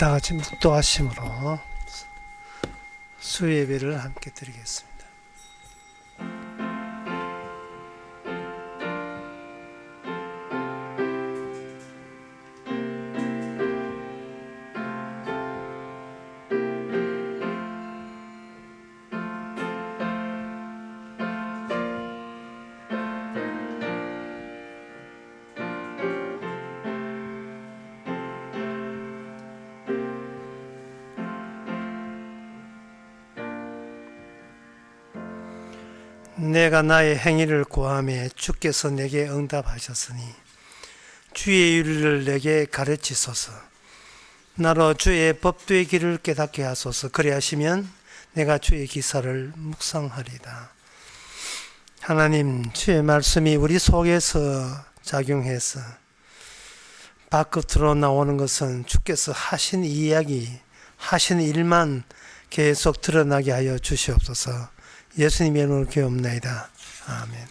다 같이 묵도하심으로 수예배를 함께 드리겠습니다. 내가 나의 행위를 고하매 주께서 내게 응답하셨으니 주의 윤리를 내게 가르치소서. 나로 주의 법도의 길을 깨닫게 하소서. 그리하시면 내가 주의 기사를 묵상하리다. 하나님, 주의 말씀이 우리 속에서 작용해서 바깥으로 나오는 것은 주께서 하신 이야기, 하신 일만 계속 드러나게 하여 주시옵소서. 예수님의 이름으로 기도합나이다. 아멘.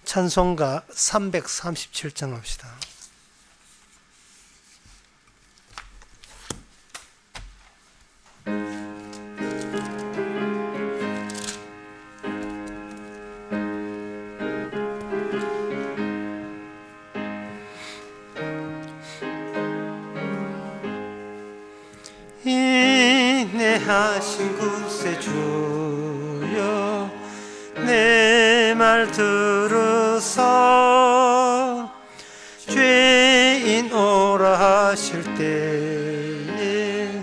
찬송가 337장 합시다. 인내하신 구세주여 내 말 들으사 죄인 오라 하실 때에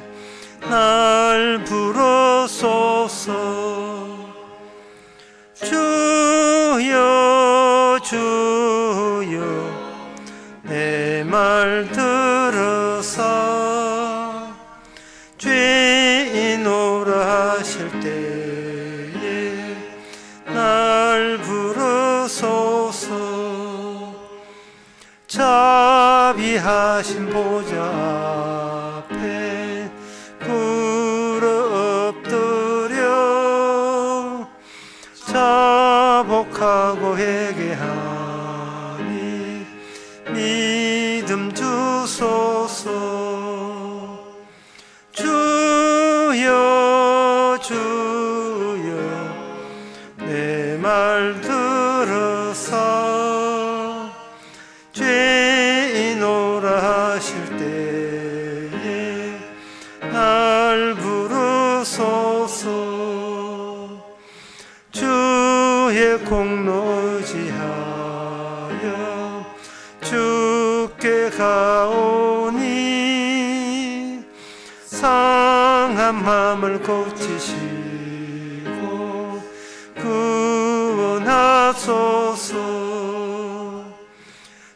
날 부르소서. 주여 주여 내 말 들으사 죄인 오라 하실 때에 날 부르소서. 자비하신 보좌 앞에 꿇어 엎드려 자복하고 회개하니 믿음 주소서. 주여 주여 내 말 들으사 죄인 오라 하실 때에 날 부르소서. 주의 공로 의지하여 주께 가오니 상한 마음을 고치시고 구원하소서.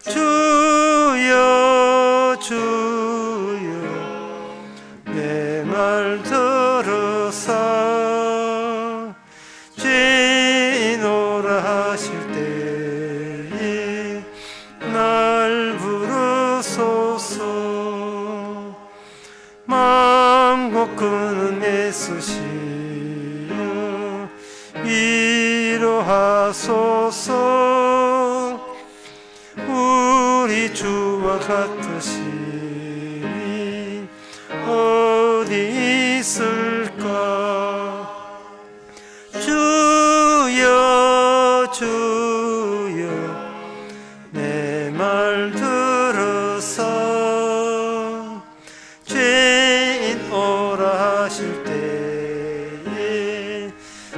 주여 주여 내 말 들으사 죄인 오라 하실 때에 날 부르소서. 만국 끄는 애쓰시여 위로하소서. 우리 주와 같으시니 어디 있을까. 주여 주여 내 말 들으사 죄인 오라 하실 때에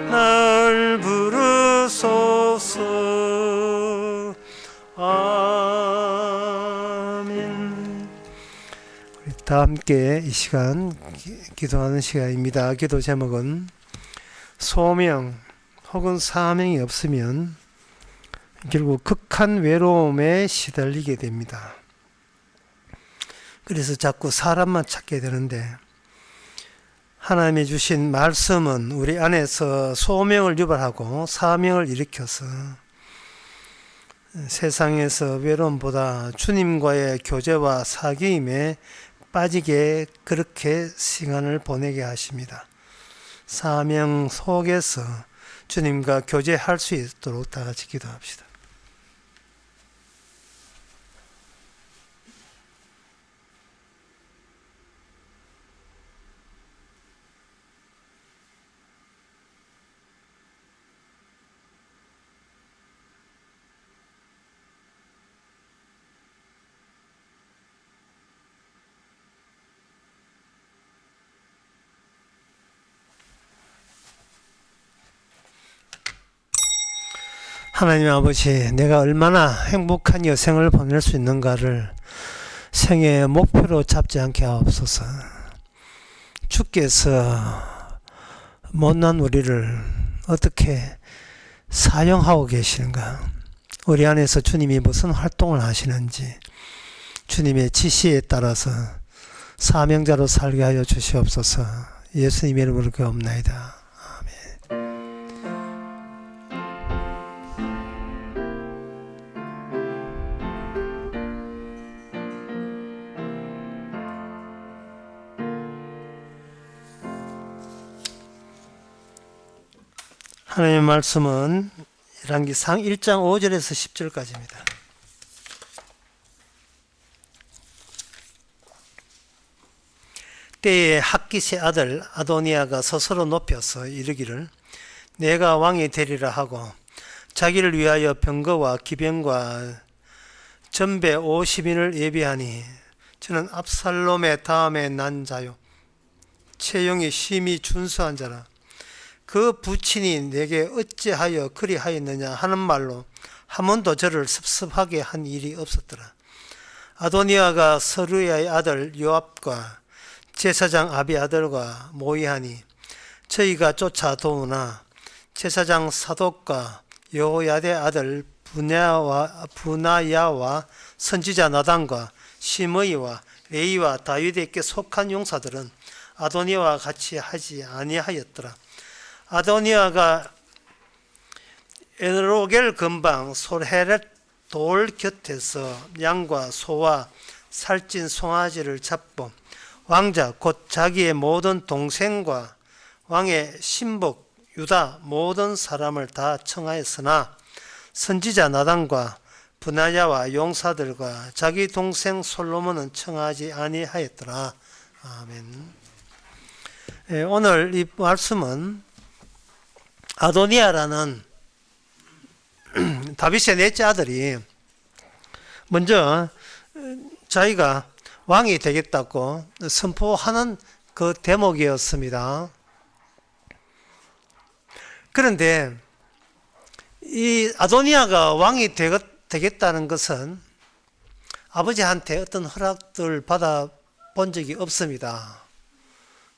날 부르소서. 아멘. 우리 다 함께 이 시간 기도하는 시간입니다. 기도 제목은 소명 혹은 사명이 없으면 결국 극한 외로움에 시달리게 됩니다. 그래서 자꾸 사람만 찾게 되는데 하나님이 주신 말씀은 우리 안에서 소명을 유발하고 사명을 일으켜서 세상에서 외로움보다 주님과의 교제와 사귐에 빠지게 그렇게 시간을 보내게 하십니다. 사명 속에서 주님과 교제할 수 있도록 다 같이 기도합시다. 하나님 아버지, 내가 얼마나 행복한 여생을 보낼 수 있는가를 생애의 목표로 잡지 않게 하옵소서. 주께서 못난 우리를 어떻게 사용하고 계시는가, 우리 안에서 주님이 무슨 활동을 하시는지 주님의 지시에 따라서 사명자로 살게 하여 주시옵소서. 예수님의 이름으로 기도합나이다. 하나님의 말씀은 열왕기상 1장 5절에서 10절까지입니다. 때에 학깃의 아들 아도니아가 스스로 높여서 이르기를 내가 왕이 되리라 하고 자기를 위하여 병거와 기병과 전배 50인을 예비하니 저는 압살롬의 다음에 난 자요 체형이 심히 준수한 자라. 그 부친이 내게 어찌하여 그리하였느냐 하는 말로 한 번도 저를 섭섭하게 한 일이 없었더라. 아도니아가 서루야의 아들 요압과 제사장 아비아들과 모의하니 저희가 쫓아 도우나 제사장 사독과 여호야대 아들 부나야와 선지자 나단과 시므이와 레이와 다윗에게 속한 용사들은 아도니아와 같이 하지 아니하였더라. 아도니아가 에로겔 근방 솔헤렛 돌 곁에서 양과 소와 살찐 송아지를 잡고 왕자 곧 자기의 모든 동생과 왕의 신복 유다 모든 사람을 다 청하였으나 선지자 나단과 브나야와 용사들과 자기 동생 솔로몬은 청하지 아니하였더라. 아멘. 오늘 이 말씀은 아도니아라는 다윗의 넷째 아들이 먼저 자기가 왕이 되겠다고 선포하는 그 대목이었습니다. 그런데 이 아도니아가 왕이 되겠다는 것은 아버지한테 어떤 허락을 받아본 적이 없습니다.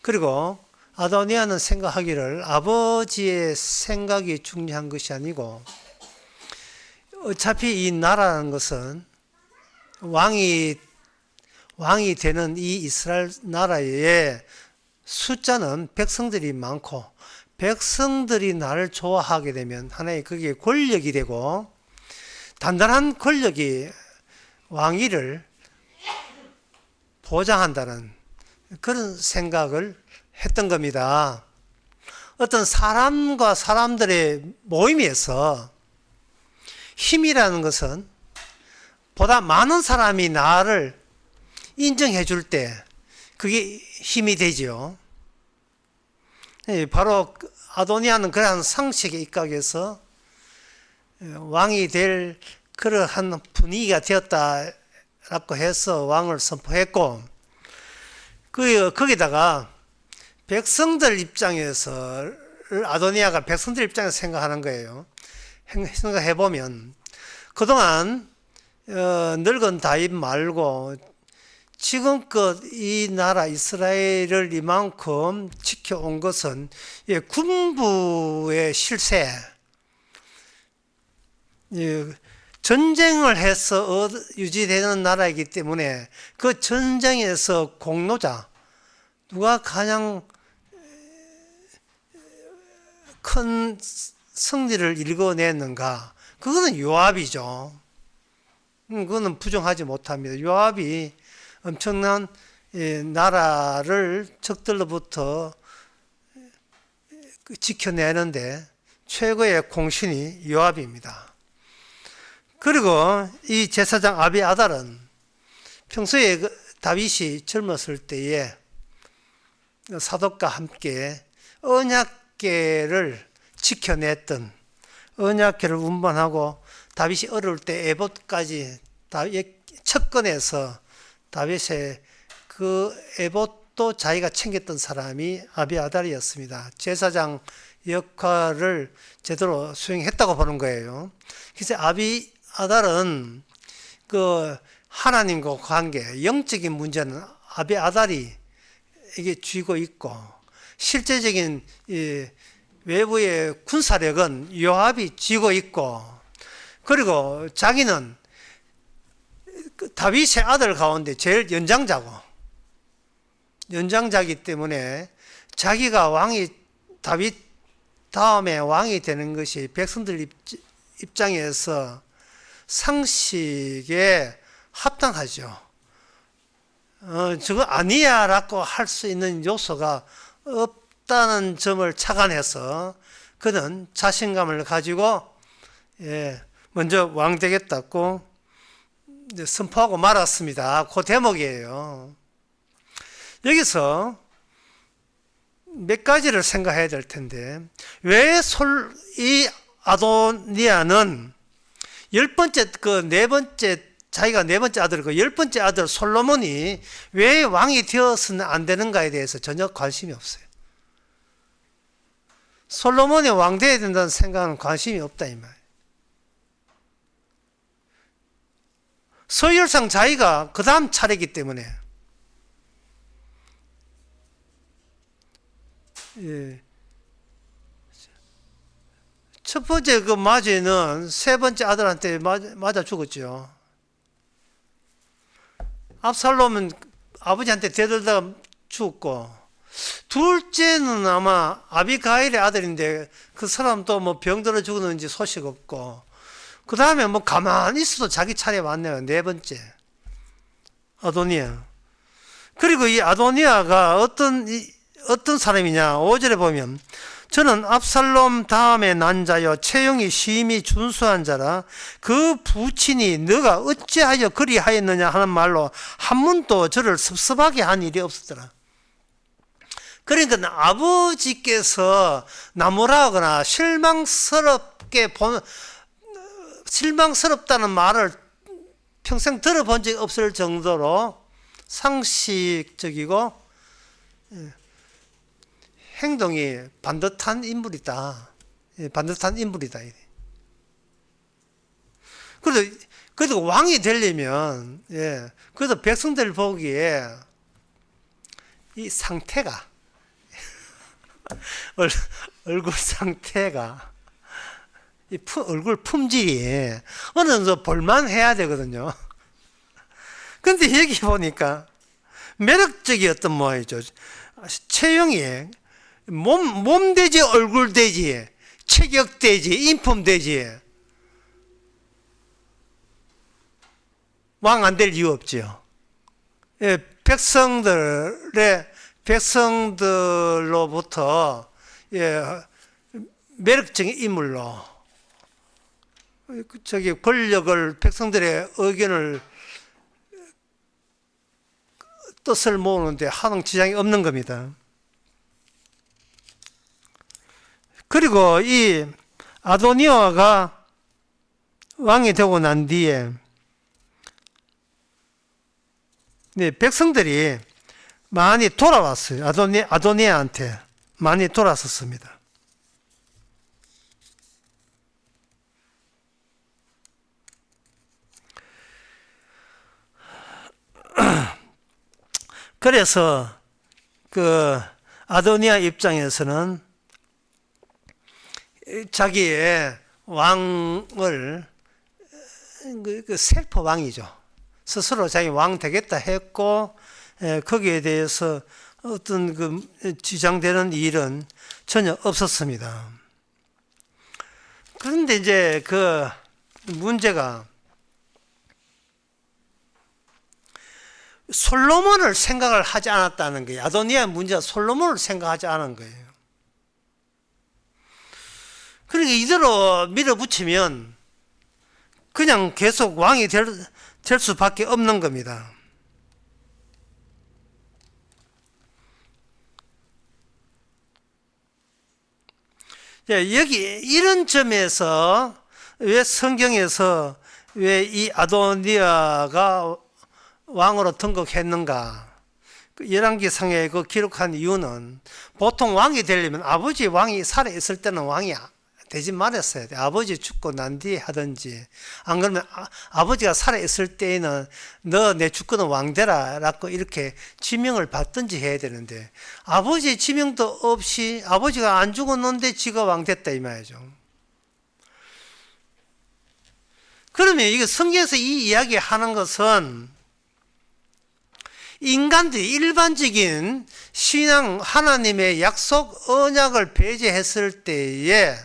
그리고 아도니아는 생각하기를 아버지의 생각이 중요한 것이 아니고 어차피 이 나라라는 것은 왕이 되는 이 이스라엘 나라의 숫자는 백성들이 많고 백성들이 나를 좋아하게 되면 하나의 그게 권력이 되고 단단한 권력이 왕위를 보장한다는 그런 생각을 했던 겁니다. 어떤 사람과 사람들의 모임에서 힘이라는 것은 보다 많은 사람이 나를 인정해 줄 때 그게 힘이 되지요. 바로 아도니아는 그러한 상식에 입각해서 왕이 될 그러한 분위기가 되었다라고 해서 왕을 선포했고 거기다가 백성들 입장에서 아도니아가 백성들 입장에서 생각하는 거예요. 생각해보면 그동안 늙은 다윗 말고 지금껏 이 나라 이스라엘을 이만큼 지켜온 것은 군부의 실세, 전쟁을 해서 유지되는 나라이기 때문에 그 전쟁에서 공로자, 누가 가장 큰 승리를 이뤄냈는가? 그거는 요압이죠. 그거는 부정하지 못합니다. 요압이 엄청난 나라를 적들로부터 지켜내는데 최고의 공신이 요압입니다. 그리고 이 제사장 아비아달은 평소에 다윗이 젊었을 때에 사독과 함께 언약궤를 지켜냈던, 언약궤를 운반하고 다윗이 어릴 때 에봇까지 척건해서 다윗의 그 에봇도 자기가 챙겼던 사람이 아비아달이었습니다. 제사장 역할을 제대로 수행했다고 보는 거예요. 그래서 아비아달은 그 하나님과 관계, 영적인 문제는 아비아달이 이게 쥐고 있고, 실제적인 이 외부의 군사력은 요압이 쥐고 있고, 그리고 자기는 그 다윗의 아들 가운데 제일 연장자이기 때문에 자기가 다윗 다음에 왕이 되는 것이 백성들 입장에서 상식에 합당하죠. 저거 아니야라고 할 수 있는 요소가 없다는 점을 착안해서 그는 자신감을 가지고 먼저 왕 되겠다고 선포하고 말았습니다. 그 대목이에요. 여기서 몇 가지를 생각해야 될 텐데, 왜 이 아도니아는 자기가 네 번째 아들이고 10번째 아들 솔로몬이 왜 왕이 되어서는 안 되는가에 대해서 전혀 관심이 없어요. 솔로몬이 왕 되어야 된다는 생각은 관심이 없다 이 말이에요. 서열상 자기가 그 다음 차례이기 때문에 첫 번째 그 마귀는 세 번째 아들한테 맞아 죽었죠. 압살롬은 아버지한테 대들다가 죽었고, 둘째는 아마 아비가일의 아들인데 그 사람도 뭐 병들어 죽었는지 소식 없고, 그 다음에 뭐 가만히 있어도 자기 차례 왔네요. 네 번째 아도니아. 그리고 이 아도니아가 어떤 사람이냐, 5절에 보면 저는 압살롬 다음에 난 자여 체형이 심히 준수한 자라 그 부친이 너가 어찌하여 그리하였느냐 하는 말로 한 번도 저를 섭섭하게 한 일이 없었더라. 그러니까 아버지께서 나무라거나 실망스럽다는 말을 평생 들어본 적이 없을 정도로 상식적이고 행동이 반듯한 인물이다. 반듯한 인물이다. 그래도 왕이 되려면, 그래도 백성들 보기에 이 상태가, 얼굴 상태가, 얼굴 품질이 어느 정도 볼만해야 되거든요. 근데 여기 보니까 매력적이었던 모양이죠. 체형이 몸되지 얼굴되지 체격되지 인품되지 왕 안 될 이유 없죠. 백성들로부터 매력적인 인물로 권력을 백성들의 의견을 뜻을 모으는데 하등 지장이 없는 겁니다. 그리고 이 아도니아가 왕이 되고 난 뒤에 백성들이 많이 돌아왔어요. 아도니아한테 많이 돌아섰습니다. 그래서 그 아도니아 입장에서는 자기의 왕을 셀프 왕이죠. 스스로 자기 왕 되겠다 했고, 거기에 대해서 어떤 그 지장되는 일은 전혀 없었습니다. 그런데 이제 그 문제가 솔로몬을 생각을 하지 않았다는 거예요. 아도니아의 문제가 솔로몬을 생각하지 않은 거예요. 그러니까 이대로 밀어붙이면 그냥 계속 왕이 될 수밖에 없는 겁니다. 여기 이런 점에서 왜 성경에서 왜 이 아도니아가 왕으로 등극했는가? 열왕기상에 그 기록한 이유는 보통 왕이 되려면 아버지 왕이 살아있을 때는 왕이 되지 말았어야 돼. 아버지 죽고 난 뒤에 하든지, 안 그러면 아버지가 살아있을 때에는 너 내 죽고는 왕 되라 라고 이렇게 지명을 받든지 해야 되는데, 아버지 지명도 없이 아버지가 안 죽었는데 지가 왕 됐다 이 말이죠. 그러면 이게 성경에서 이 이야기 하는 것은 인간들이 일반적인 신앙, 하나님의 약속 언약을 배제했을 때에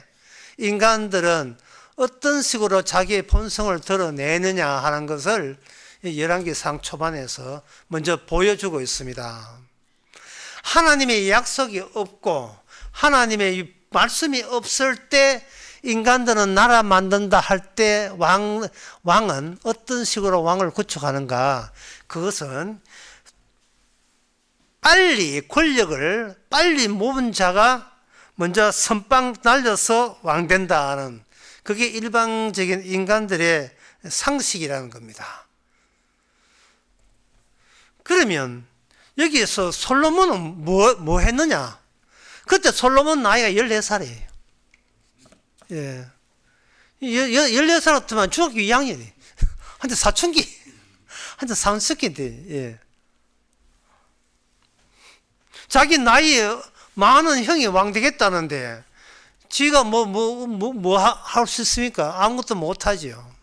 인간들은 어떤 식으로 자기의 본성을 드러내느냐 하는 것을 열왕기상 초반에서 먼저 보여주고 있습니다. 하나님의 약속이 없고 하나님의 말씀이 없을 때 인간들은 나라 만든다 할 때 왕은 어떤 식으로 왕을 구축하는가? 그것은 빨리 권력을 빨리 모은 자가 먼저 선빵 날려서 왕 된다는, 그게 일반적인 인간들의 상식이라는 겁니다. 그러면 여기에서 솔로몬은 뭐 했느냐? 그때 솔로몬 나이가 14살이에요. 예. 14살이었지만 중학교 2학년이. 한테 사춘기. 한테 삼십기인데, 예. 자기 나이에 많은 형이 왕 되겠다는데, 지가 할 수 있습니까? 아무것도 못하지요.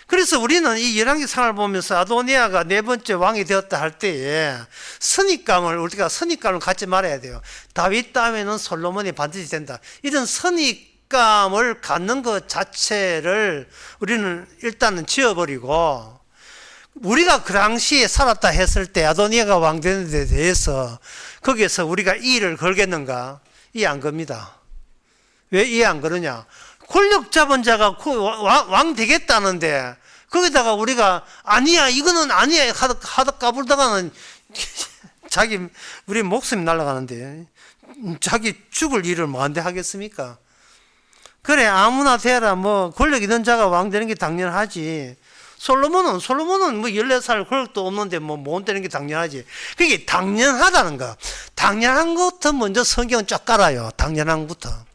그래서 우리는 이 열왕기상을 보면서 아도니아가 네 번째 왕이 되었다 할 때에 우리가 선입감을 갖지 말아야 돼요. 다윗 다음에는 솔로몬이 반드시 된다. 이런 선입감을 갖는 것 자체를 우리는 일단은 지워버리고, 우리가 그 당시에 살았다 했을 때 아도니아가 왕 되는 데 대해서 거기에서 우리가 이의를 걸겠는가? 이해 안 겁니다. 왜 이해 안 그러냐? 권력 잡은 자가 왕 되겠다는데 거기다가 우리가 아니야 이거는 아니야 하다 까불다가는 우리 목숨이 날아가는데 자기 죽을 일을 뭐한테 하겠습니까? 그래 아무나 되라, 권력 있는 자가 왕 되는 게 당연하지. 솔로몬은 14살 권력도 없는데 못 되는 게 당연하지. 그게 당연하다는 거. 당연한 것부터 먼저 성경은 쫙 깔아요. 당연한 것부터.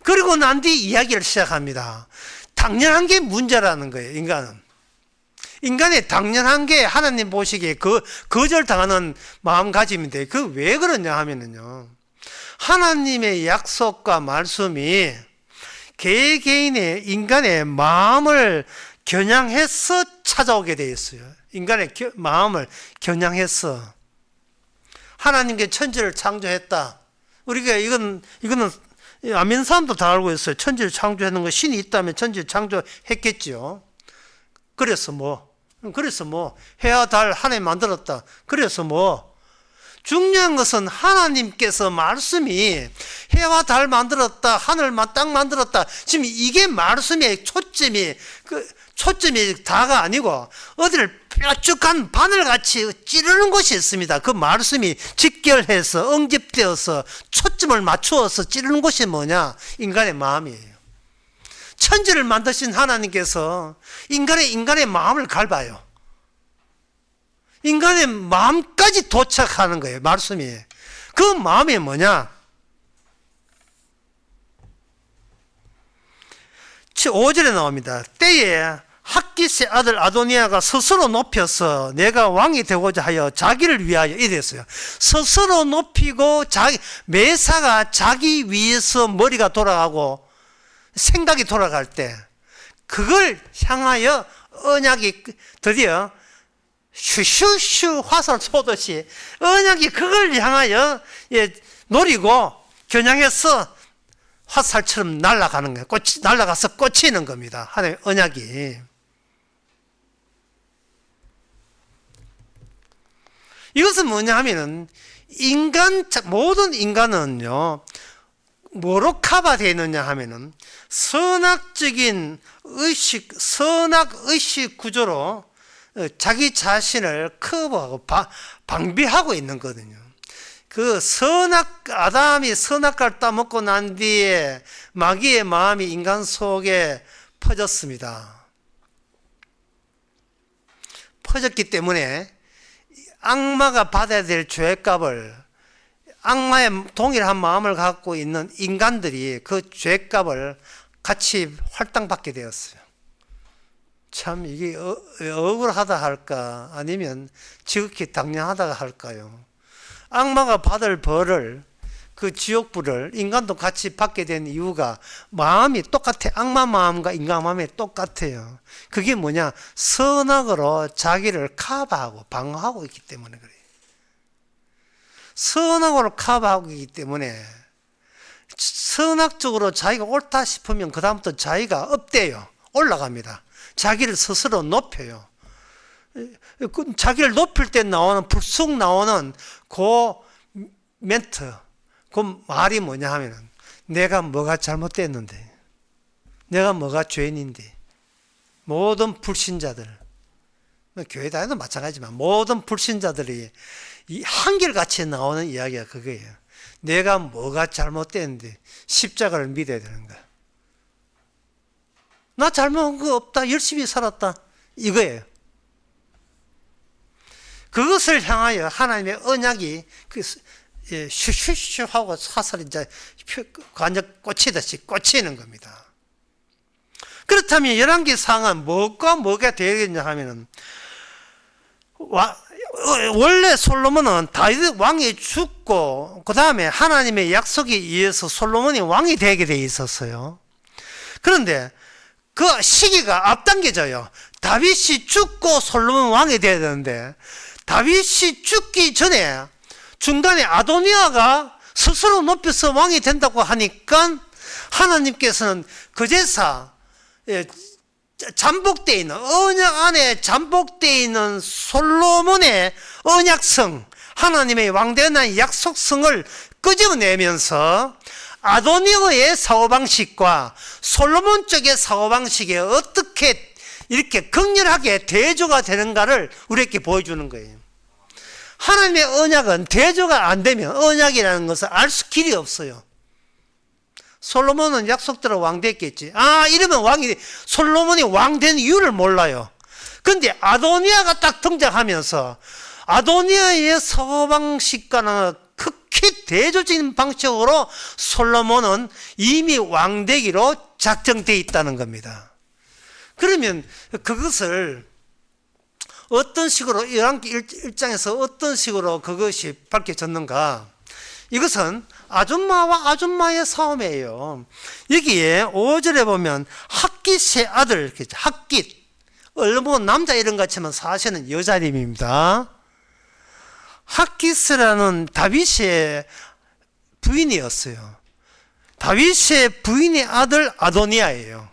그리고 난 뒤 이야기를 시작합니다. 당연한 게 문제라는 거예요, 인간은. 인간의 당연한 게 하나님 보시기에 거절당하는 마음가짐인데, 왜 그러냐 하면은요, 하나님의 약속과 말씀이 개개인의 인간의 마음을 겨냥해서 찾아오게 되어 있어요. 인간의 마음을 겨냥해서. 하나님께 천지를 창조했다. 우리가 이거는 안 믿는 사람도 다 알고 있어요. 천지를 창조하는 거, 신이 있다면 천지를 창조했겠지요. 그래서 해와 달 하나님 만들었다. 그래서 중요한 것은 하나님께서 말씀이 해와 달 만들었다, 하늘 땅 만들었다. 지금 이게 말씀의 초점이 다가 아니고 어디를 뾰족한 바늘같이 찌르는 곳이 있습니다. 그 말씀이 직결해서 응집되어서 초점을 맞추어서 찌르는 곳이 뭐냐? 인간의 마음이에요. 천지를 만드신 하나님께서 인간의 마음을 갈봐요. 인간의 마음까지 도착하는 거예요, 말씀이. 그 마음이 뭐냐? 5절에 나옵니다. 때에 학깃의 아들 아도니아가 스스로 높여서 내가 왕이 되고자 하여 자기를 위하여 이랬어요. 스스로 높이고 매사가 자기 위해서 머리가 돌아가고 생각이 돌아갈 때 그걸 향하여 언약이 드디어 슈슈슈 화살 쏘듯이 언약이 그걸 향하여 노리고 겨냥해서 화살처럼 날아가는 거예요. 날아가서 꽂히는 겁니다. 하나님의 언약이. 이것은 뭐냐 하면은 모든 인간은요, 뭐로 커버되어 있느냐 하면은 선악적인 선악의식 구조로 자기 자신을 커버하고 방비하고 있는 거거든요. 아담이 선악과를 따먹고 난 뒤에 마귀의 마음이 인간 속에 퍼졌습니다. 퍼졌기 때문에 악마가 받아야 될 죄값을 악마의 동일한 마음을 갖고 있는 인간들이 그 죄값을 같이 할당받게 되었어요. 참 이게 억울하다 할까 아니면 지극히 당연하다 할까요? 악마가 받을 벌을 그 지옥불을 인간도 같이 받게 된 이유가 마음이 똑같아. 악마 마음과 인간 마음이 똑같아요. 그게 뭐냐? 선악으로 자기를 커버하고 방어하고 있기 때문에 그래요. 선악으로 커버하고 있기 때문에 선악적으로 자기가 옳다 싶으면 그 다음부터 자기가 업돼요. 올라갑니다. 자기를 스스로 높여요. 자기를 높일 때 나오는 불쑥 나오는 그 멘트, 그 말이 뭐냐 하면은 내가 뭐가 잘못됐는데, 내가 뭐가 죄인인데, 모든 불신자들, 교회 다녀도 마찬가지지만 모든 불신자들이 이 한결같이 나오는 이야기가 그거예요. 내가 뭐가 잘못됐는데 십자가를 믿어야 되는 거야. 나 잘못한 거 없다. 열심히 살았다. 이거예요. 그것을 향하여 하나님의 언약이 슈슈슈 하고 사슬이 이제 관절 꽂히듯이 꽂히는 겁니다. 그렇다면 열왕기상은 뭐가 되겠냐 하면은 원래 솔로몬은 다윗 왕이 죽고 그 다음에 하나님의 약속에 의해서 솔로몬이 왕이 되게 돼 있었어요. 그런데 그 시기가 앞당겨져요. 다윗이 죽고 솔로몬 왕이 돼야 되는데 다윗이 죽기 전에 중간에 아도니아가 스스로 높여서 왕이 된다고 하니까 하나님께서는 그제서 잠복되어 있는 언약 안에 잠복되어 있는 솔로몬의 언약성, 하나님의 왕되는 약속성을 끄집어내면서 아도니아의 사고방식과 솔로몬 쪽의 사고방식에 어떻게 이렇게 극렬하게 대조가 되는가를 우리에게 보여주는 거예요. 하나님의 언약은 대조가 안 되면 언약이라는 것을 알 수 길이 없어요. 솔로몬은 약속대로 왕 됐겠지. 이러면 솔로몬이 왕 된 이유를 몰라요. 근데 아도니아가 딱 등장하면서 아도니아의 사고방식과는 극히 대조적인 방식으로 솔로몬은 이미 왕 되기로 작정되어 있다는 겁니다. 그러면 그것을 어떤 식으로 열왕기 1장에서 어떤 식으로 그것이 밝혀졌는가? 이것은 아줌마와 아줌마의 싸움이에요. 여기에 5절에 보면 핫깃의 아들, 핫깃, 얼른 남자 이름 같지만 사실은 여자 이름입니다. 핫깃이라는 다윗의 부인이었어요. 다윗의 부인의 아들 아도니아예요.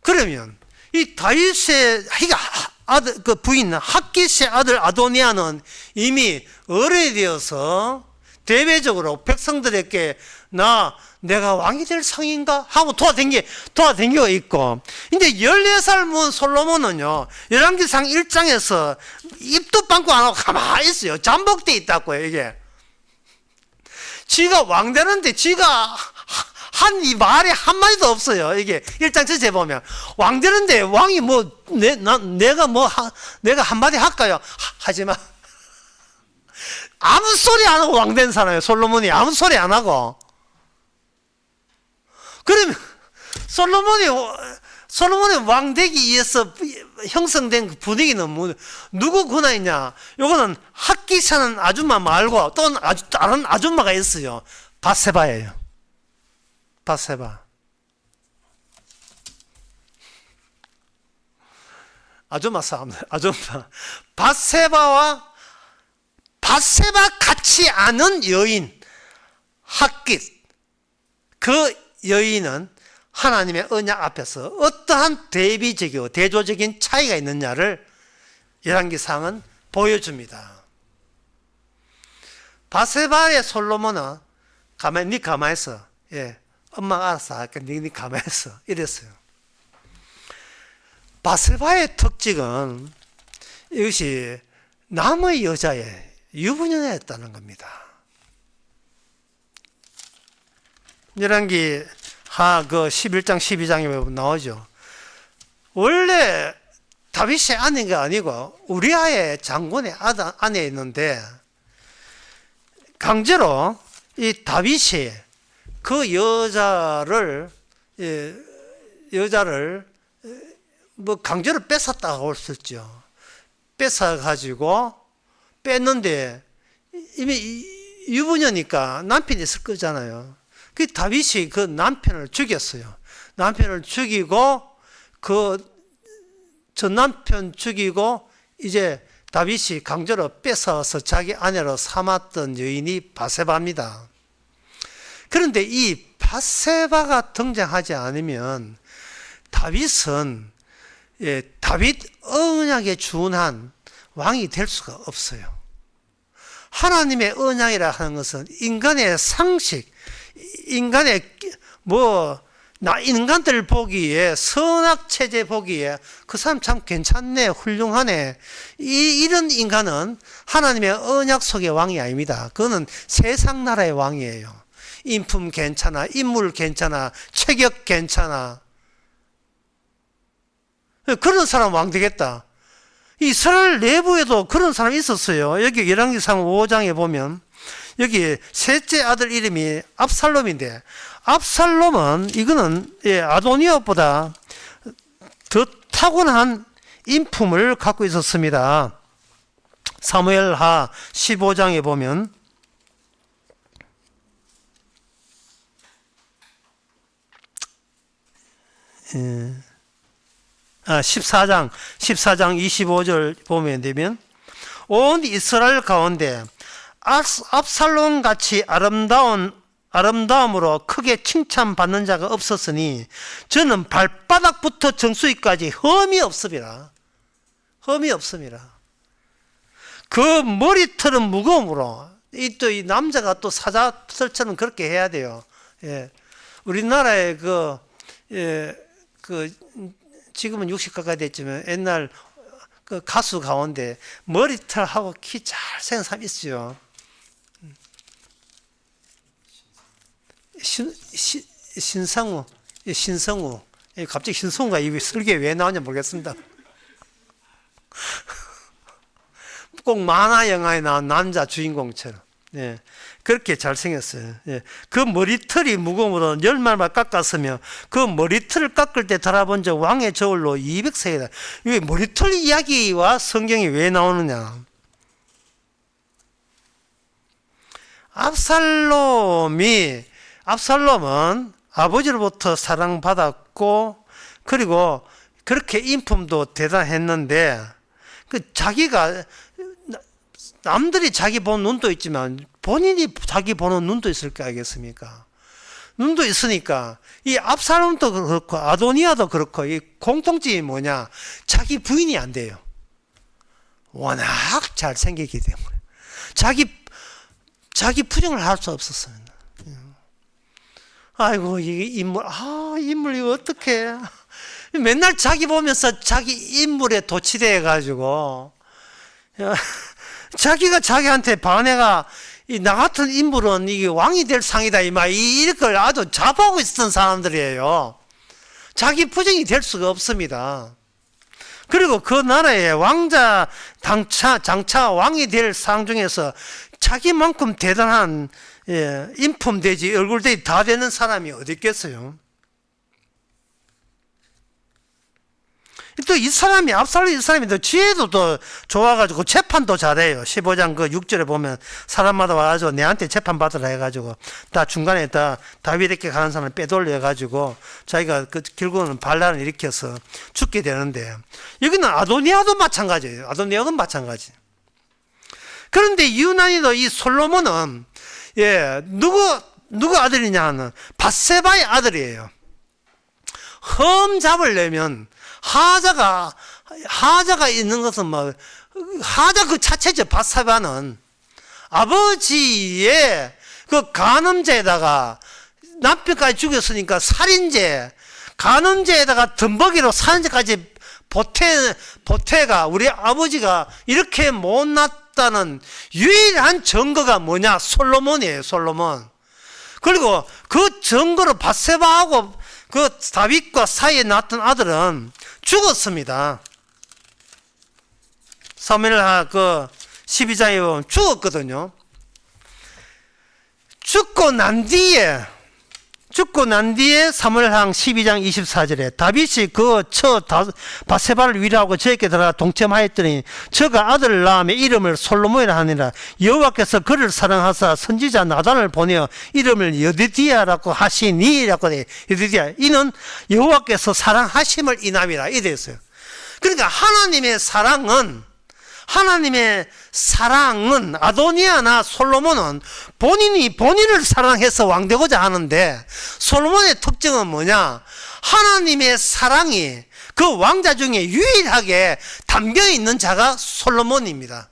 그러면 이 다윗의 아들, 그 부인 핫깃의 아들 아도니아는 이미 어른이 되어서 대외적으로 백성들에게 내가 왕이 될 상인가 하고 도와댕겨 있고, 이제 14살 문 솔로몬은요 열왕기상 1장에서 입도 빵꾸 안 하고 가만히 있어요. 잠복돼 있다고요. 이게 지가 왕 되는데 지가 한 이 말에 한마디도 없어요. 이게 1장 전체에 보면 왕 되는데 왕이 내가 한마디 할까요? 하지마. 아무 소리 안 하고 왕 된 사람이에요. 솔로몬이 아무 소리 안 하고. 그러면 솔로몬이 왕 되기 위해서 형성된 그 분위기는 누구 권한이냐? 요거는 학기 사는 아줌마 말고 또 다른 아줌마가 있어요. 밧세바예요. 밧세바. 아줌마 싸움. 밧세바 같지 않은 여인 핫깃, 그 여인은 하나님의 언약 앞에서 어떠한 대비적이고 대조적인 차이가 있느냐를 열왕기상은 보여줍니다. 밧세바의 솔로몬은 가만히 있어. 엄마가 알아서 할까? 네 가만히 있어. 이랬어요. 밧세바의 특징은 이것이 남의 여자에 유부녀였다는 겁니다. 열왕기 그 11장 12장에 나오죠. 원래 다윗의 아내가 아니고 우리아의 장군의 아내에 있는데, 강제로 이 다윗이 그 여자를 뭐 강제로 뺏었다고 할 수 있죠. 뺏어가지고 뺐는데 이미 유부녀니까 남편이 있을 거잖아요. 그 다윗이 그 남편을 죽였어요. 남편을 죽이고 전 남편 죽이고 이제 다윗이 강제로 뺏어서 자기 아내로 삼았던 여인이 바세바입니다. 그런데 이 바세바가 등장하지 않으면 다윗은 다윗 언약에 준한 왕이 될 수가 없어요. 하나님의 언약이라 하는 것은 인간의 상식, 인간들 보기에, 선악체제 보기에 그 사람 참 괜찮네, 훌륭하네, 이런 인간은 하나님의 언약 속의 왕이 아닙니다. 그거는 세상 나라의 왕이에요. 인품 괜찮아, 인물 괜찮아, 체격 괜찮아, 그런 사람 왕 되겠다. 이스라엘 내부에도 그런 사람이 있었어요. 여기 열왕기상 5장에 보면 여기 셋째 아들 이름이 압살롬인데, 압살롬은 이거는 아도니아보다 더 타고난 인품을 갖고 있었습니다. 사무엘하 15장에 보면 14장 25절 보면 되면, 온 이스라엘 가운데 압살롬 같이 아름다움으로 크게 칭찬받는 자가 없었으니 저는 발바닥부터 정수리까지 흠이 없습니다. 흠이 없습니다. 그 머리털은 무거움으로, 또 이 남자가 또 사자털처럼 그렇게 해야 돼요. 우리나라의 지금은 60 가까이 됐지만 옛날 그 가수 가운데 머리털하고 키 잘생긴 사람이 있어요. 신성우. 갑자기 신성우가 이 설계에 왜 나오냐 모르겠습니다. 꼭 만화 영화에 나온 남자 주인공처럼. 그렇게 잘생겼어요. 그 머리털이 무거움으로 열말만 깎았으며 그 머리털을 깎을 때 달아본 적 왕의 저울로 200세이다. 이 머리털 이야기와 성경이 왜 나오느냐? 압살롬은 아버지로부터 사랑받았고, 그리고 그렇게 인품도 대단했는데, 자기가, 남들이 자기 보는 눈도 있지만 본인이 자기 보는 눈도 있을 거 아니겠습니까? 눈도 있으니까 이 압살롬도 그렇고 아도니아도 그렇고 이 공통점이 뭐냐? 자기 부인이 안 돼요. 워낙 잘생기기 때문에 자기 부정을 할 수 없었어요. 아이고, 이게 인물 이거 어떡해. 맨날 자기 보면서 자기 인물에 도취돼 가지고 자기가 자기한테 반해가 나 같은 인물은 이게 왕이 될 상이다 이걸 아주 자부하고 있었던 사람들이에요. 자기 부정이 될 수가 없습니다. 그리고 그 나라의 왕자 장차 왕이 될 상 중에서 자기만큼 대단한 인품되지 얼굴되지 다 되는 사람이 어디 있겠어요? 또 이 사람이 압살롬 이 사람이 더 지혜도 더 좋아가지고 재판도 잘해요. 15장 6절에 보면 사람마다 와가지고 내한테 재판 받으라 해가지고 다 중간에 다 다윗에게 가는 사람을 빼돌려 가지고 자기가 결국은 반란을 일으켜서 죽게 되는데, 여기는 아도니아도 마찬가지예요. 아도니아도 마찬가지. 그런데 유난히도 이 솔로몬은 누구 아들이냐 하는 밧세바의 아들이에요. 흠 잡으려면 하자가 있는 것은 하자 그 자체죠. 밧세바는 아버지의 그 간음죄에다가 남편까지 죽였으니까 살인죄, 간음죄에다가 덤버기로 살인죄까지 보태가 우리 아버지가 이렇게 못났다는 유일한 증거가 뭐냐? 솔로몬이에요. 솔로몬. 그리고 그 증거로 밧세바하고 그 다윗과 사이에 낳았던 아들은 죽었습니다. 사무엘하 그 12장에 보면 죽었거든요. 죽고 난 뒤에 사무엘상 12장 24절에 다윗이 그 바세바를 위로하고 저에게 들어가 동침하였더니 저가 아들을 낳으며 이름을 솔로몬이라 하니라. 여호와께서 그를 사랑하사 선지자 나단을 보내어 이름을 여디디아라고 하시니라고 돼. 여디디아, 이는 여호와께서 사랑하심을 인함이라 이래 있어요. 그러니까 하나님의 사랑은 아도니아나 솔로몬은 본인을 사랑해서 왕되고자 하는데, 솔로몬의 특징은 뭐냐? 하나님의 사랑이 그 왕자 중에 유일하게 담겨 있는 자가 솔로몬입니다.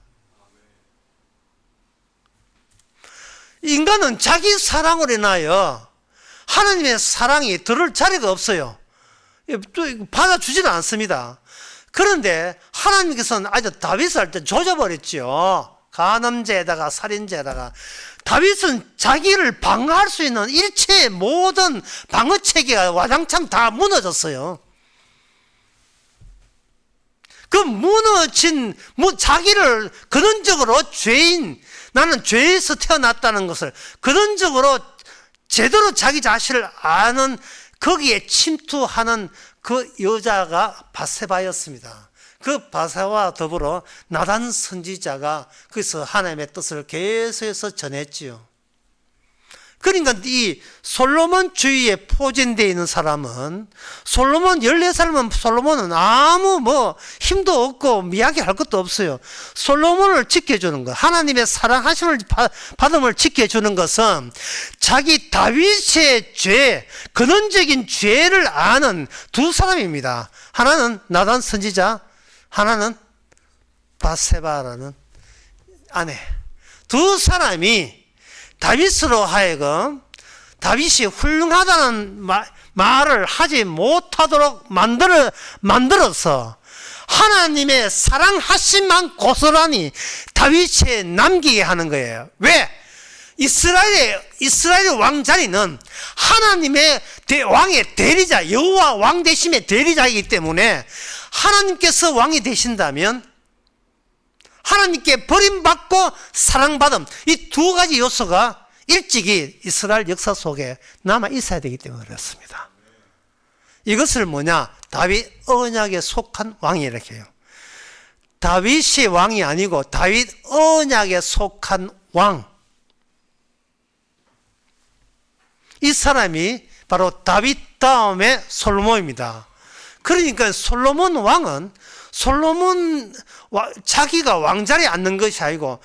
인간은 자기 사랑을 인하여 하나님의 사랑이 들을 자리가 없어요. 받아주지는 않습니다. 그런데 하나님께서는 아주 다윗을 할 때 조져버렸죠. 간음죄에다가 살인죄에다가. 다윗은 자기를 방어할 수 있는 일체의 모든 방어체계가 와장창 다 무너졌어요. 그 무너진 자기를 근원적으로 나는 죄에서 태어났다는 것을 근원적으로 제대로 자기 자신을 아는, 거기에 침투하는 그 여자가 바세바였습니다. 그 바세바와 더불어 나단 선지자가 거기서 하나님의 뜻을 계속해서 전했지요. 그러니까 이 솔로몬 주위에 포진되어 있는 사람은, 솔로몬 14살이면 솔로몬은 아무 힘도 없고 이야기할 것도 없어요. 솔로몬을 지켜주는 것, 하나님의 사랑하심을 받음을 지켜주는 것은 자기 다윗의 죄, 근원적인 죄를 아는 두 사람입니다. 하나는 나단 선지자, 하나는 바세바라는 아내. 두 사람이 다윗으로 하여금 다윗이 훌륭하다는 말을 하지 못하도록 만들어서 하나님의 사랑하심만 고스란히 다윗에 남기게 하는 거예요. 왜? 이스라엘의 왕 자리는 하나님의 왕의 대리자, 여호와 왕 되심의 대리자이기 때문에 하나님께서 왕이 되신다면 하나님께 버림받고 사랑받음, 이 두 가지 요소가 일찍이 이스라엘 역사 속에 남아 있어야 되기 때문에 그렇습니다. 이것을 뭐냐? 다윗 언약에 속한 왕이 이렇게 해요. 다윗이 왕이 아니고 다윗 언약에 속한 왕. 이 사람이 바로 다윗 다음에 솔로몬입니다. 그러니까 솔로몬 왕은 자기가 왕자리에 앉는 것이 아니고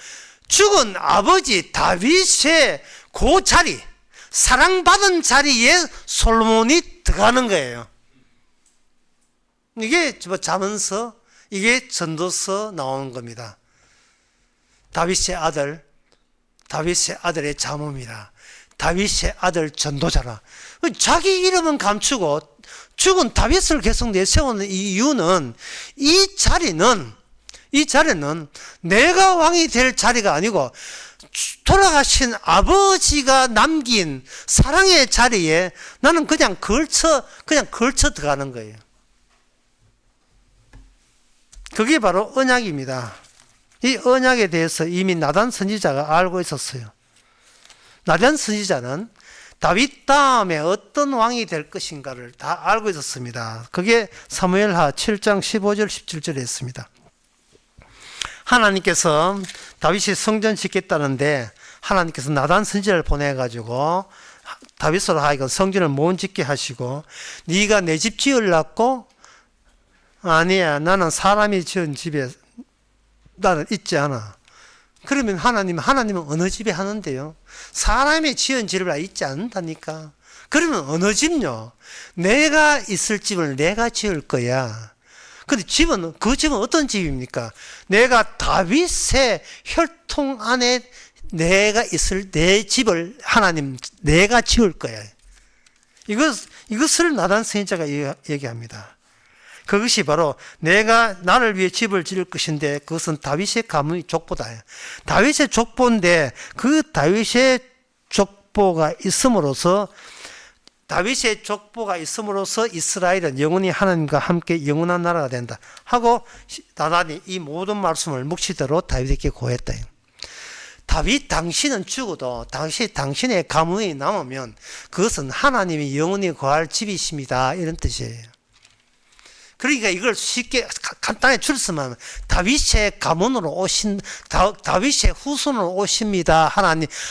죽은 아버지 다윗의 그 자리, 사랑받은 자리에 솔로몬이 들어가는 거예요. 이게 잠언서, 이게 전도서 나오는 겁니다. 다윗의 아들의 잠언이라. 다윗의 아들 전도자라. 자기 이름은 감추고 죽은 다윗을 계속 내세우는 이유는 이 자리는 내가 왕이 될 자리가 아니고 돌아가신 아버지가 남긴 사랑의 자리에 나는 그냥 걸쳐 들어가는 거예요. 그게 바로 언약입니다. 이 언약에 대해서 이미 나단 선지자가 알고 있었어요. 나단 선지자는 다윗 다음에 어떤 왕이 될 것인가를 다 알고 있었습니다. 그게 사무엘하 7장 15절 17절에 있습니다. 하나님께서 다윗이 성전 짓겠다는데 하나님께서 나단 선지자를 보내가지고 다윗으로 하여금 성전을 못 짓게 하시고, 네가 내 집 지으려고? 아니야, 나는 사람이 지은 집에 나는 있지 않아. 그러면 하나님은 어느 집에 하는데요? 사람이 지은 집을 있지 않는다니까. 그러면 어느 집요? 내가 있을 집을 내가 지을 거야. 근데 그 집은 어떤 집입니까? 내가 다윗의 혈통 안에 내가 있을 내 집을 내가 지을 거야. 이것을 나단 선지자가 얘기합니다. 그것이 바로 나를 위해 집을 지을 것인데, 그것은 다윗의 가문의 족보다. 다윗의 족보인데 그 다윗의 족보가 있음으로써 다윗의 족보가 있음으로써 이스라엘은 영원히 하나님과 함께 영원한 나라가 된다 하고 나단이 이 모든 말씀을 묵시대로 다윗에게 고했다. 다윗 당신은 죽어도 당신의 가문이 남으면 그것은 하나님이 영원히 거할 집이십니다, 이런 뜻이에요. 그러니까 이걸 쉽게 간단히 줄쓰면 다윗의 가문으로 다윗의 후손으로 오십니다.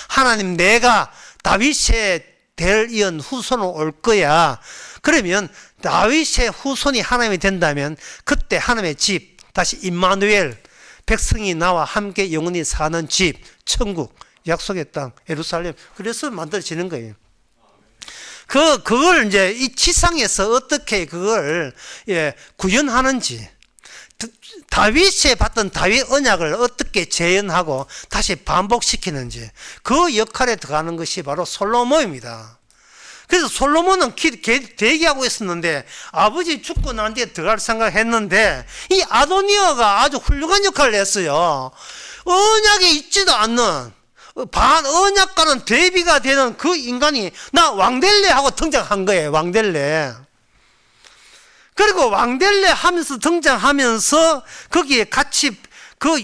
하나님 내가 다윗의 대를 이은 후손으로 올 거야. 그러면 다윗의 후손이 하나님이 된다면 그때 하나님의 집, 다시 임마누엘, 백성이 나와 함께 영원히 사는 집, 천국, 약속의 땅, 예루살렘, 그래서 만들어지는 거예요. 그걸 이제 이 지상에서 어떻게 그걸 구현하는지, 다윗이 받던 다윗 언약을 어떻게 재현하고 다시 반복시키는지, 그 역할에 들어가는 것이 바로 솔로몬입니다. 그래서 솔로몬은 대기하고 있었는데 아버지 죽고 난 뒤에 들어갈 생각했는데 이 아도니아가 아주 훌륭한 역할을 했어요. 언약에 있지도 않는 반언약과는 대비가 되는 그 인간이 나 왕될래 하고 등장한 거예요. 왕될래. 그리고 왕될래 하면서 등장하면서 거기에 같이 그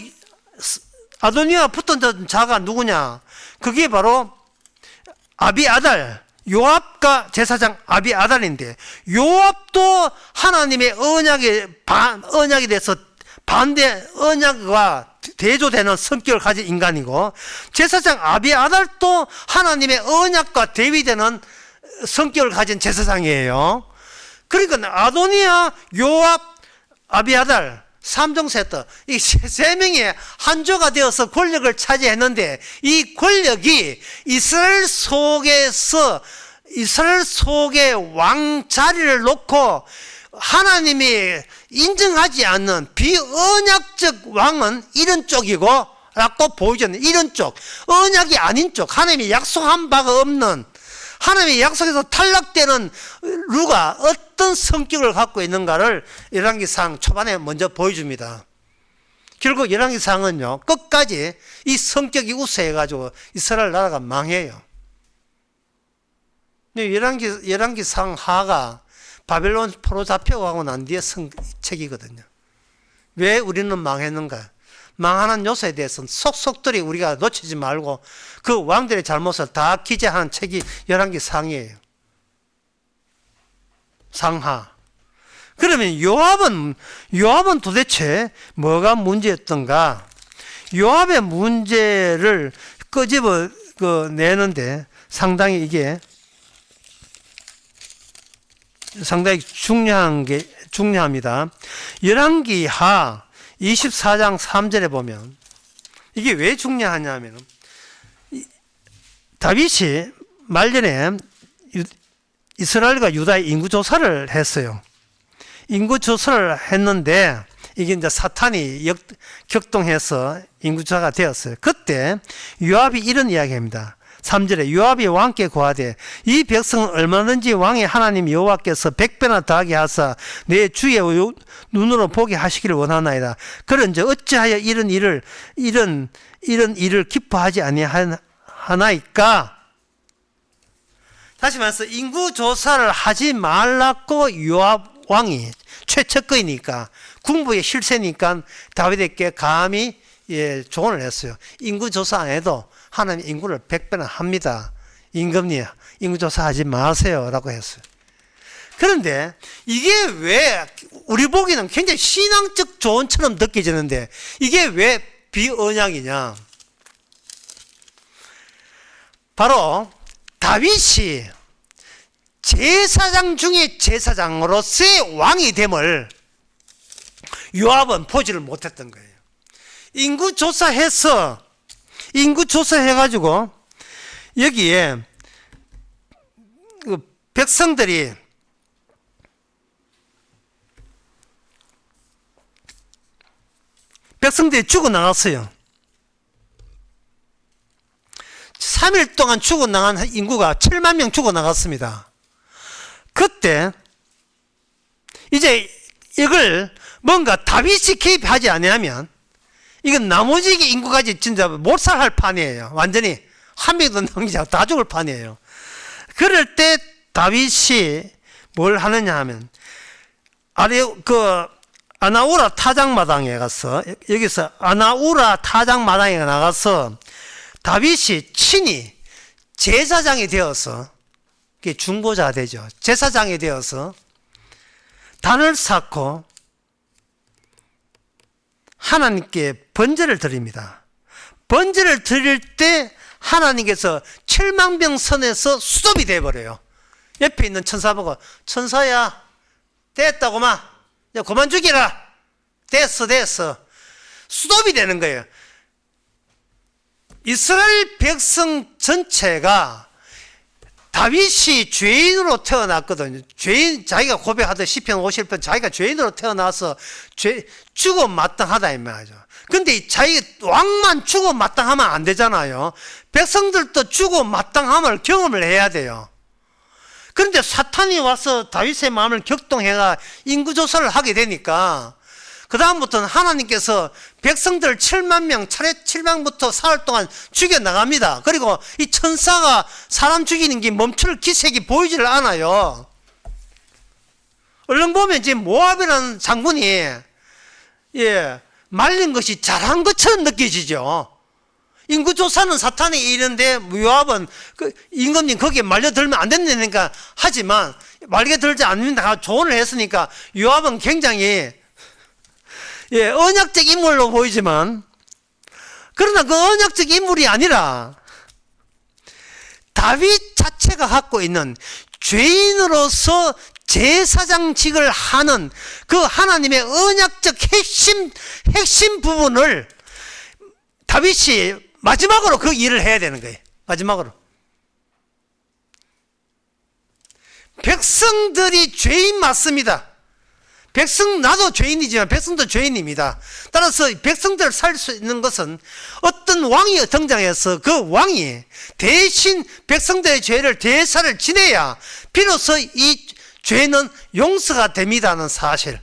아도니아 붙었던 자가 누구냐? 그게 바로 아비아달, 요압과 제사장 아비아달인데, 요압도 하나님의 언약에 대해서 반대 언약과 대조되는 성격을 가진 인간이고, 제사장 아비아달도 하나님의 언약과 대비되는 성격을 가진 제사장이에요. 그러니까 아도니아, 요압, 아비아달 3정세트 이 세 명이 한조가 되어서 권력을 차지했는데, 이 권력이 이스라엘 속에 왕 자리를 놓고 하나님이 인정하지 않는 비언약적 왕은 이런 쪽이고 라고 보여줬네. 이런 쪽, 언약이 아닌 쪽, 하나님이 약속한 바가 없는, 하나님의 약속에서 탈락되는 루가 어떤 성격을 갖고 있는가를 열왕기상 초반에 먼저 보여줍니다. 결국 열왕기상은요, 끝까지 이 성격이 우세해가지고 이스라엘 나라가 망해요. 열왕기상 하가 바벨론 포로 잡혀가고 난 뒤에 책이거든요. 왜 우리는 망했는가? 망하는 요소에 대해서는 속속들이 우리가 놓치지 말고 그 왕들의 잘못을 다 기재하는 책이 열왕기상이에요. 상하. 그러면 요압은 도대체 뭐가 문제였던가? 요압의 문제를 끄집어 내는데 상당히 이게 상당히 중요합니다. 열왕기하 24장 3절에 보면 이게 왜 중요하냐면, 다윗이 말년에 이스라엘과 유다의 인구조사를 했어요. 인구조사를 했는데 이게 이제 사탄이 격동해서 인구조사가 되었어요. 그때 요압이 이런 이야기입니다. 3절에 요압이 왕께 고하되 이 백성은 얼마든지 왕의 하나님 여호와께서 100배나 더하게 하사 내 주의 눈으로 보게 하시기를 원하나이다. 그런즉 어찌하여 이런 일을 기뻐하지 아니하나이까? 다시 말해서 인구조사를 하지 말라고 요압 왕이 최측근이니까, 군부의 실세니까 다윗에게 감히 조언을 했어요. 인구조사 안 해도 하나님 인구를 100배나 합니다. 임금님 인구조사 하지 마세요 라고 했어요. 그런데 이게 왜 우리 보기에는 굉장히 신앙적 조언처럼 느껴지는데 이게 왜 비언약이냐? 바로 다윗이 제사장 중에 제사장으로서의 왕이 됨을 요압은 보지를 못했던 거예요. 인구조사해가지고 여기에 백성들이 죽어나갔어요. 3일 동안 죽어나간 인구가 7만 명 죽어나갔습니다. 그때 이제 이걸 뭔가 다윗이 개입하지 않으면 이건 나머지 인구까지 진짜 몰살할 판이에요. 완전히 한 명도 남기지 않고 다 죽을 판이에요. 그럴 때 다윗이 뭘 하느냐 하면 아래 아나우라 타작마당에 가서, 여기서 아나우라 타작마당에 나가서 다윗이 친히 제사장이 되어서, 그게 중보자가 되죠. 제사장이 되어서 단을 쌓고 하나님께 번제를 드립니다. 번제를 드릴 때 하나님께서 칠망병선에서 수톱이 되어버려요. 옆에 있는 천사 보고, 천사야 됐다고만, 야 그만 죽이라, 됐어. 수톱이 되는 거예요. 이스라엘 백성 전체가 다윗이 죄인으로 태어났거든요. 죄인, 자기가 고백하듯 시편 50편 자기가 죄인으로 태어나서 죽어 마땅하다 이 말이죠. 근데 자기 왕만 죽어 마땅하면 안 되잖아요. 백성들도 죽어 마땅함을 경험을 해야 돼요. 그런데 사탄이 와서 다윗의 마음을 격동해가 인구조사를 하게 되니까 그 다음부터는 하나님께서 백성들 7만 명 차례 7명부터 사흘 동안 죽여나갑니다. 그리고 이 천사가 사람 죽이는 게 멈출 기색이 보이지를 않아요. 얼른 보면 지금 모압이라는 장군이 말린 것이 잘한 것처럼 느껴지죠. 인구조사는 사탄이 이런데 요압은 임금님 거기에 말려들면 안 된다니까 하지만 말려들지 않는다 조언을 했으니까 요압은 굉장히 언약적 인물로 보이지만, 그러나 그 언약적 인물이 아니라 다윗 자체가 갖고 있는 죄인으로서 제사장직을 하는 그 하나님의 언약적 핵심 부분을 다윗이 마지막으로 그 일을 해야 되는 거예요. 마지막으로. 백성들이 죄인 맞습니다. 나도 죄인이지만 백성도 죄인입니다. 따라서 백성들을 살 수 있는 것은 어떤 왕이 등장해서 그 왕이 대신 백성들의 죄를 대사를 지내야 비로소 이 죄는 용서가 됩니다는 사실.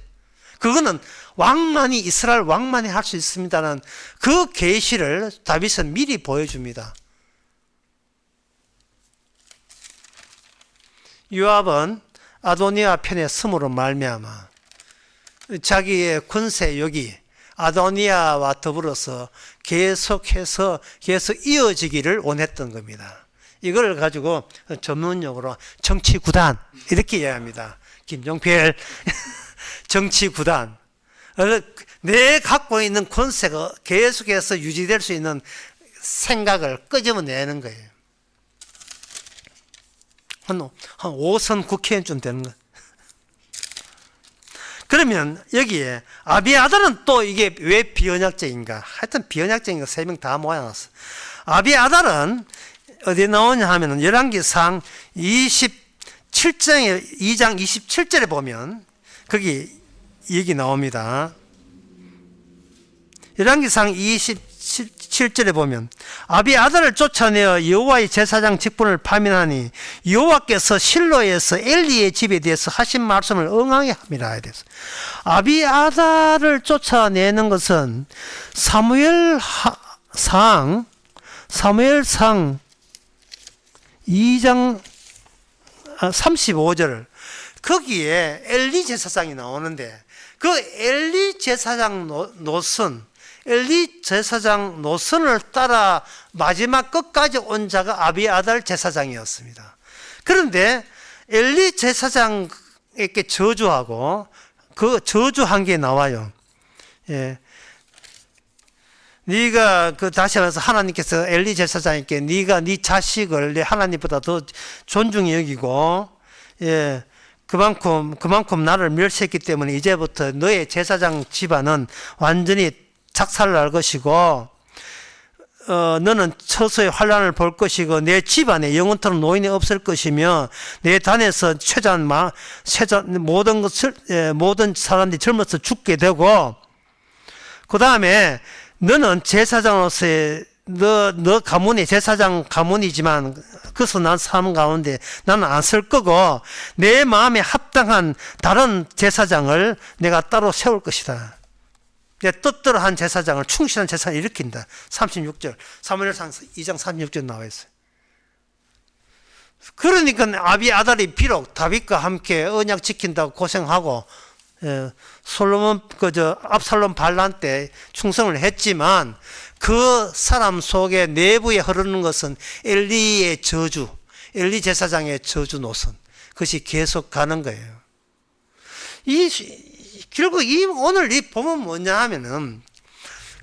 그거는 왕만이, 이스라엘 왕만이 할 수 있습니다는 그 계시를 다윗은 미리 보여줍니다. 요압은 아도니아 편에 섬으로 말미암아 자기의 권세욕이 아도니아와 더불어서 계속해서 이어지기를 원했던 겁니다. 이걸 가지고 전문용어로 정치구단 이렇게 이야기합니다. 김종필 정치구단. 내 갖고 있는 권세가 계속해서 유지될 수 있는 생각을 끄집어내는 거예요. 한 5선 국회의원쯤 되는 거예요. 그러면 여기에 아비아달은 또 이게 왜 비언약적인가? 하여튼 비언약적인 거 3명 다 모아놨어. 아비아달은 어디에 나오냐 하면은 열왕기상 27장에 2장 27절에 보면 거기 얘기 나옵니다. 열왕기상 27절에 보면 아비아달을 쫓아내어 여호와의 제사장 직분을 파면하니 여호와께서 실로에서 엘리의 집에 대해서 하신 말씀을 응하게 함이라 해야 돼서 아비아달을 쫓아내는 것은 사무엘상 2장 35절 거기에 엘리 제사장이 나오는데 그 엘리 제사장 노선을 따라 마지막 끝까지 온 자가 아비아달 제사장이었습니다. 그런데 엘리 제사장에게 저주하고 그 저주한 게 나와요. 네가 다시 말해서 하나님께서 엘리 제사장에게 네가 네 자식을 네 하나님보다 더 존중히 여기고 그만큼 나를 멸시했기 때문에 이제부터 너의 제사장 집안은 완전히 작살날 것이고 너는 처소의 환란을 볼 것이고 내 집안에 영원토록 노인이 없을 것이며 내 단에서 모든 사람들이 젊어서 죽게 되고 그 다음에 너는 제사장으로서의 너 가문이 제사장 가문이지만 그래서 난 사는 가운데 나는 안 쓸 거고 내 마음에 합당한 다른 제사장을 내가 따로 세울 것이다. 내 뜻대로 한 제사장을 충실한 제사장을 일으킨다. 36절 사무엘상 2장 36절 나와 있어요. 그러니까 아비아달이 비록 다윗과 함께 언약 지킨다고 고생하고 솔로몬 압살롬 반란 때 충성을 했지만 그 사람 속에 내부에 흐르는 것은 엘리의 저주, 엘리 제사장의 저주 노선, 그것이 계속 가는 거예요. 결국 오늘 이 본문 뭐냐 하면은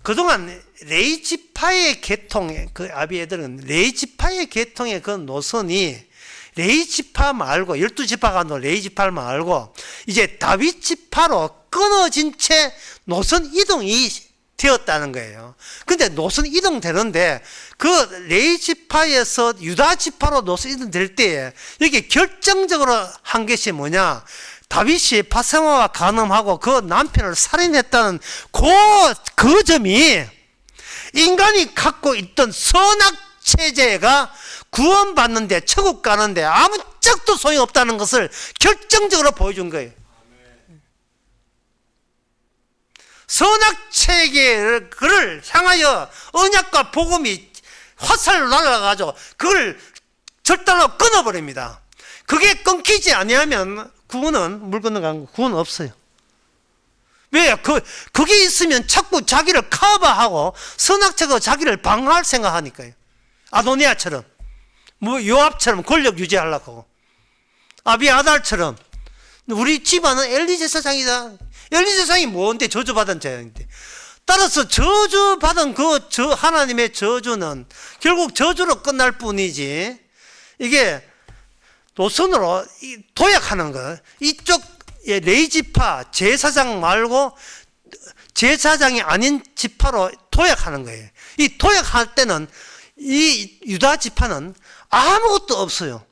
그동안 레이지파의 계통의 그 아비에들은 레이지파의 계통의 그 노선이 레이지파 말고 12지파가 아니라 레이지파 말고 이제 다윗 지파로 끊어진 채 노선 이동이 되었다는 거예요. 근데 노선 이동되는데 그 레이지파에서 유다지파로 노선 이동될 때에 이게 결정적으로 한 것이 뭐냐, 다윗이 바세바와 간음하고 그 남편을 살인했다는 그 점이 인간이 갖고 있던 선악 체제가 구원받는데, 천국 가는데 아무 짝도 소용없다는 것을 결정적으로 보여준 거예요. 선악 체계를 향하여 언약과 복음이 화살로 날아가가지고 그걸 절단하고 끊어버립니다. 그게 끊기지 아니하면 구원은 물 건너가는 구원은 없어요. 왜? 그게 있으면 자꾸 자기를 커버하고 선악체가 자기를 방어할 생각하니까요. 아도니아처럼, 요압처럼 권력 유지하려고, 아비아달처럼. 우리 집안은 엘리 제사장이다. 엘리 제사장이 뭔데? 저주받은 자인데. 따라서 저주받은 하나님의 저주는 결국 저주로 끝날 뿐이지, 이게 노선으로 도약하는 거. 이쪽 레이지파 제사장 말고 제사장이 아닌 지파로 도약하는 거예요. 이 도약할 때는 이 유다 지파는 아무것도 없어요.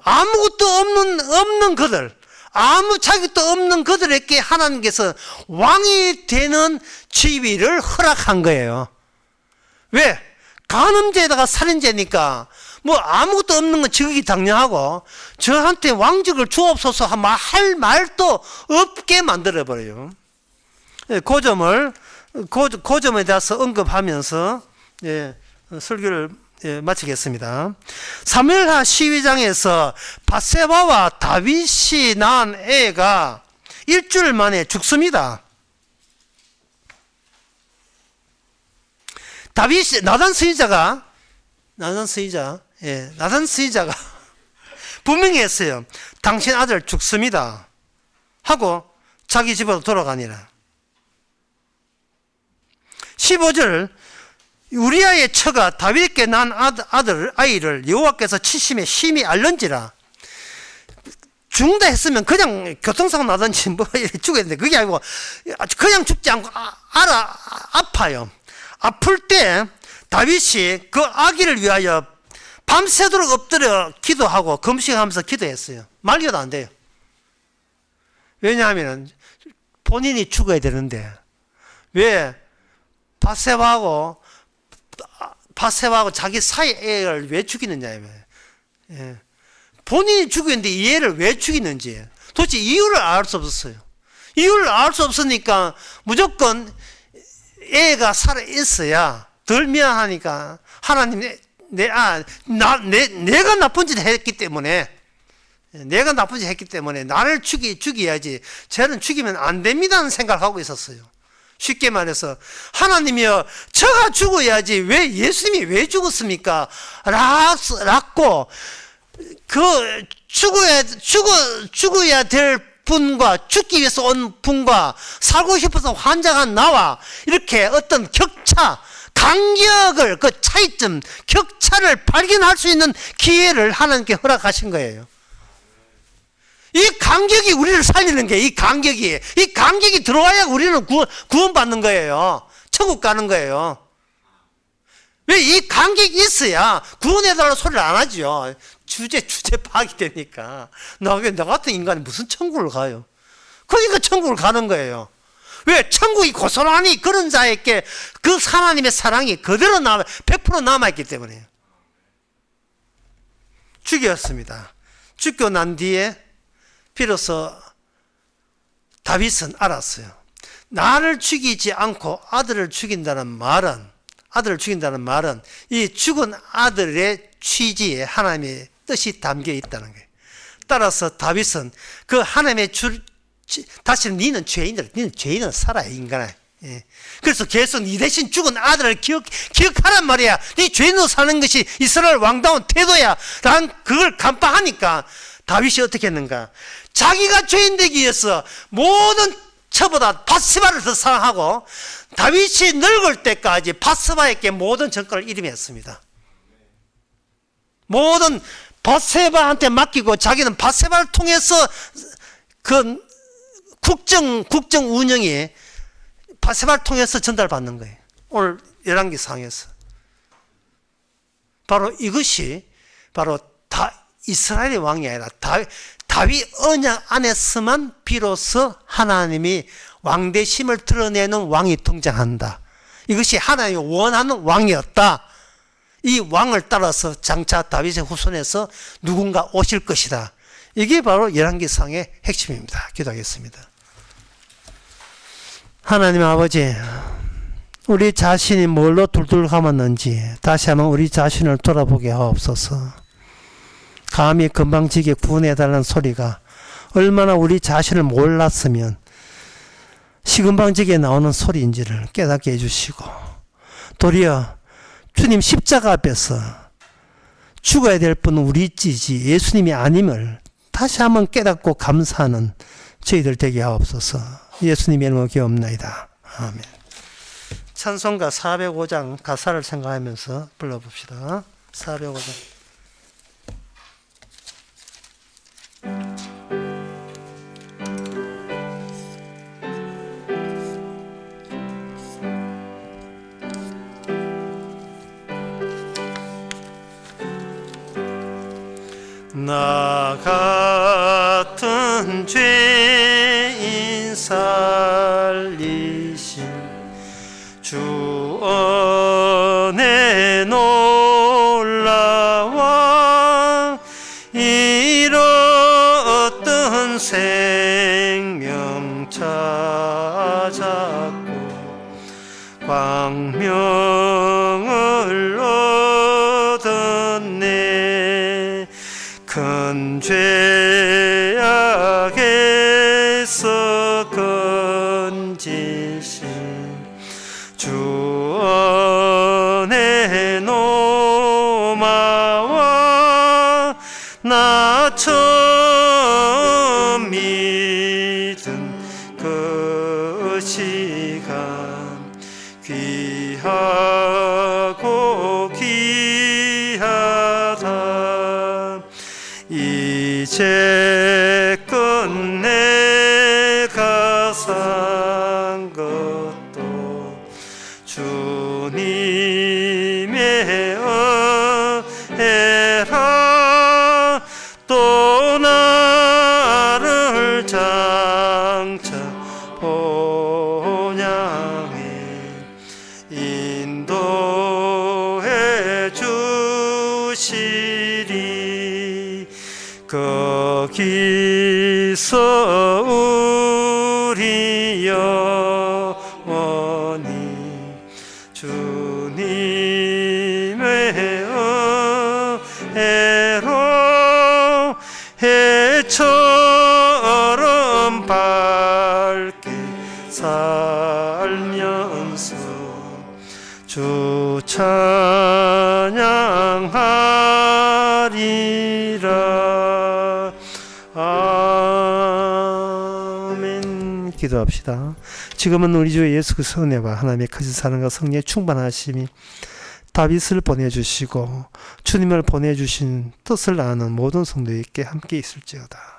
아무것도 없는 그들, 아무 자격도 없는 그들에게 하나님께서 왕이 되는 지위를 허락한 거예요. 왜? 간음죄에다가 살인죄니까 뭐 아무것도 없는 건 지극히 당연하고 저한테 왕직을 주옵소서 할 말도 없게 만들어버려요. 그 점에 대해서 언급하면서 설교를 마치겠습니다. 사무엘하 12장에서 바세바와 다윗이 낳은 애가 일주일 만에 죽습니다. 나단 스이자가 분명히 했어요. 당신 아들 죽습니다 하고 자기 집으로 돌아가니라. 15절, 우리아의 처가 다윗께 난 아이를 여호와께서 치심에 심히 알른지라. 죽는다 했으면 그냥 교통사고 나든지 뭐 죽었는데 그게 아니고 그냥 죽지 않고 아파요. 아플 때 다윗이 그 아기를 위하여 밤새도록 엎드려 기도하고 금식하면서 기도했어요. 말려도 안 돼요. 왜냐하면 본인이 죽어야 되는데 왜 바세바하고 자기 사이 애를 왜 죽이느냐. 본인이 죽였는데 이 애를 왜 죽이는지 도대체 이유를 알 수 없었어요. 이유를 알 수 없으니까 무조건 애가 살아있어야 덜 미안하니까 하나님 내가 나쁜 짓을 했기 때문에 나를 죽여야지 쟤는 죽이면 안 됩니다는 생각을 하고 있었어요. 쉽게 말해서 하나님이여 저가 죽어야지 왜 예수님이 왜 죽었습니까? 라고 그 죽어야 될 분과 죽기 위해서 온 분과 살고 싶어서 환장한 나와 이렇게 어떤 간격을, 그 차이점, 격차를 발견할 수 있는 기회를 하나님께 허락하신 거예요. 이 간격이 우리를 살리는 게, 이 간격이 들어와야 우리는 구원받는 거예요. 천국 가는 거예요. 왜? 이 간격이 있어야 구원해달라고 소리를 안 하죠. 주제 파악이 되니까. 나 같은 인간이 무슨 천국을 가요? 그러니까 천국을 가는 거예요. 왜? 천국이 고스란히 그런 자에게 그 하나님의 사랑이 그대로 100% 남아있기 때문에요. 죽였습니다. 죽고 난 뒤에 비로소 다윗은 알았어요. 나를 죽이지 않고 아들을 죽인다는 말은 이 죽은 아들의 취지에 하나님의 뜻이 담겨 있다는 거예요. 따라서 다윗은 그 하나님의 다시는 니는 죄인은 살아야 인간아. 예. 그래서 계속 니 대신 죽은 아들을 기억하란 말이야. 니 죄인으로 사는 것이 이스라엘 왕다운 태도야. 난 그걸 간파하니까 다윗이 어떻게 했는가? 자기가 죄인 되기 위해서 모든 처보다 바세바를 더 사랑하고 다윗이 늙을 때까지 바세바에게 모든 정권을 이름했습니다. 모든 바세바한테 맡기고 자기는 바세바를 통해서 그 국정 운영이 바세바를 통해서 전달받는 거예요. 오늘 열왕기상에서 바로 이것이 바로 이스라엘의 왕이 아니라 다윗 언약 안에서만 비로소 하나님이 왕대심을 드러내는 왕이 등장한다. 이것이 하나님이 원하는 왕이었다. 이 왕을 따라서 장차 다윗의 후손에서 누군가 오실 것이다. 이게 바로 열왕기상의 핵심입니다. 기도하겠습니다. 하나님 아버지, 우리 자신이 뭘로 둘둘 감았는지 다시 한번 우리 자신을 돌아보게 하옵소서. 감히 건방지게 구원해달라는 소리가 얼마나 우리 자신을 몰랐으면 시건방지게 나오는 소리인지를 깨닫게 해주시고, 도리어 주님 십자가 앞에서 죽어야 될 분은 우리지지 예수님이 아님을 다시 한번 깨닫고 감사하는 저희들 되게 하옵소서. 예수님의 이름으로 기도합나이다. 아멘. 찬송가 405장 가사를 생각하면서 불러봅시다. 405장. 나 같은 죄인 살리신 주 은혜 놀라워 잃었던 생명 찾았고 광명을 얻었네. 큰 죄악에서 건지신 주 은혜 노마와 나 처음 믿은 그 시간 귀하고 귀하다. 이제껏 내가 산 것도 주님의 은혜라. 또 나를 장차 본향에 인도해 주시리. 거기서 우리 영원히 주님의 은혜로 해처럼 밝게 살면서 주 찬양하리라. 아멘. 기도합시다. 지금은 우리 주 예수 그리스도의 은혜와 하나님의 크신 사랑과 성령의 충만하심이 다윗을 보내주시고 주님을 보내주신 뜻을 아는 모든 성도에게 함께 있을지어다.